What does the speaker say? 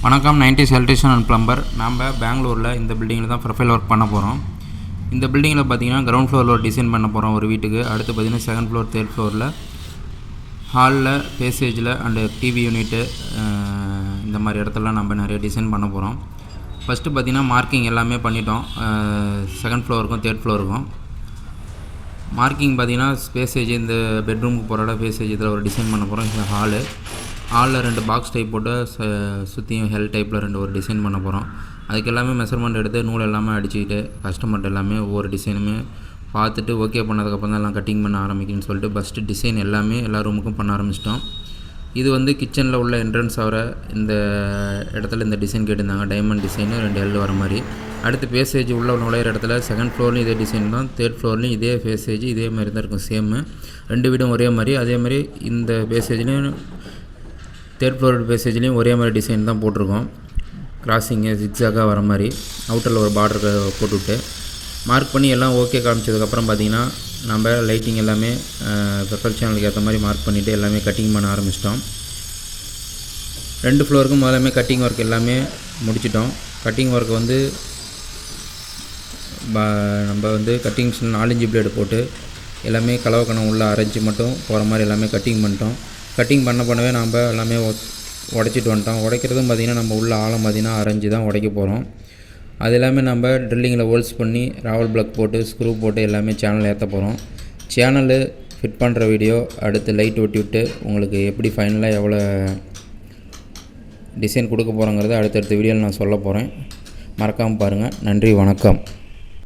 வணக்கம். 90s electrician and plumber. நாம் பெங்களூரில் இந்த பில்டிங்கில் தான் ப்ரொஃபைல் ஒர்க் பண்ண போகிறோம். இந்த பில்டிங்கில் பார்த்தீங்கன்னா கிரவுண்ட் ஃப்ளோரில் ஒரு டிசைன் பண்ண போகிறோம் ஒரு வீட்டுக்கு. அடுத்து பார்த்தீங்கன்னா செகண்ட் ஃப்ளோர், தேர்ட் ஃப்ளோரில் ஹாலில், பேசேஜில் அண்டு டிவி யூனிட்டு இந்த மாதிரி இடத்துல நம்ம நிறைய டிசைன் பண்ண போகிறோம். ஃபஸ்ட்டு பார்த்திங்கன்னா மார்க்கிங் எல்லாமே பண்ணிட்டோம். செகண்ட் ஃப்ளோருக்கும் தேர்ட் ஃப்ளோருக்கும் மார்க்கிங் பார்த்திங்கன்னா பேசேஜ், இந்த பெட்ரூமுக்கு போகிற பேசேஜ் இதில் ஒரு டிசைன் பண்ண போகிறோம். இந்த ஹாலில் 2 பாக்ஸ் டைப் போட்டு சுற்றியும் ஹெல் டைப்பில் ஒரு டிசைன் பண்ண போகிறோம். அதுக்கு எல்லாமே மெஷர்மெண்ட் எடுத்து நூல் எல்லாமே அடிச்சுக்கிட்டு கஸ்டமர்கிட்ட எல்லாமே ஒவ்வொரு டிசைனுமே பார்த்துட்டு ஓகே பண்ணதுக்கப்புறம் தான் எல்லாம் கட்டிங் பண்ண ஆரம்பிக்கணும்னு சொல்லிட்டு ஃபஸ்ட்டு டிசைன் எல்லாமே எல்லா ரூமுக்கும் பண்ண ஆரம்பிச்சிட்டோம். இது வந்து கிச்சனில் உள்ள என்ட்ரன்ஸ் ஆகிற இந்த இடத்துல இந்த டிசைன் கேட்டிருந்தாங்க. டைமண்ட் டிசைனு 2 எல் வர மாதிரி. அடுத்து பேசேஜ் உள்ள நுழையிற இடத்துல செகண்ட் ஃப்ளோர்லேயும் இதே டிசைன் தான், தேர்ட் ஃப்ளோர்லேயும் இதே பேசேஜ் இதே மாதிரி தான் இருக்கும். சேமு 2 வீடும் ஒரே மாதிரி. அதே மாதிரி இந்த பேசேஜ்லேயும் தேர்ட் ஃப்ளோர் பேசேஜ்லேயும் ஒரே மாதிரி டிசைன் தான் போட்டிருக்கோம். கிராசிங்கு ஜிக்ஸாகாக வர மாதிரி அவுட்டரில் ஒரு பார்டர் போட்டுவிட்டு மார்க் பண்ணி எல்லாம் ஓகே காமிச்சதுக்கப்புறம் பார்த்திங்கன்னா நம்ம லைட்டிங் எல்லாமே பெப்பர் சேனலுக்கு ஏற்ற மாதிரி மார்க் பண்ணிவிட்டு எல்லாமே கட்டிங் பண்ண ஆரம்பிச்சிட்டோம். 2 ஃப்ளோருக்கும் முதலாமே கட்டிங் ஒர்க் எல்லாமே முடிச்சிட்டோம். கட்டிங் ஒர்க் வந்து நம்ம வந்து கட்டிங் 4 இன்ச்சு பிளேடு போட்டு எல்லாமே கலவக்கணம் உள்ள அரைஞ்சி மட்டும் போகிற மாதிரி எல்லாமே கட்டிங் பண்ணிட்டோம். கட்டிங் பண்ணவே நம்ம எல்லாமே உடைச்சிட்டு வந்துட்டோம். உடைக்கிறதும் பார்த்திங்கன்னா நம்ம உள்ள ஆழம் பார்த்திங்கன்னா அரைஞ்சி தான் உடைக்க போகிறோம். அது எல்லாமே நம்ம ட்ரில்லிங்கில் ஹோல்ஸ் பண்ணி ராவல் பிளக் போட்டு ஸ்க்ரூ போட்டு எல்லாமே சேனல் ஏற்ற போகிறோம். சேனலு ஃபிட் பண்ணுற வீடியோ, அடுத்து லைட் ஒட்டி விட்டு உங்களுக்கு எப்படி ஃபைனலாக எவ்வளோ டிசைன் கொடுக்க போகிறோங்கிறத அடுத்தடுத்த வீடியோவில் நான் சொல்ல போகிறேன். மறக்காமல் பாருங்கள். நன்றி, வணக்கம்.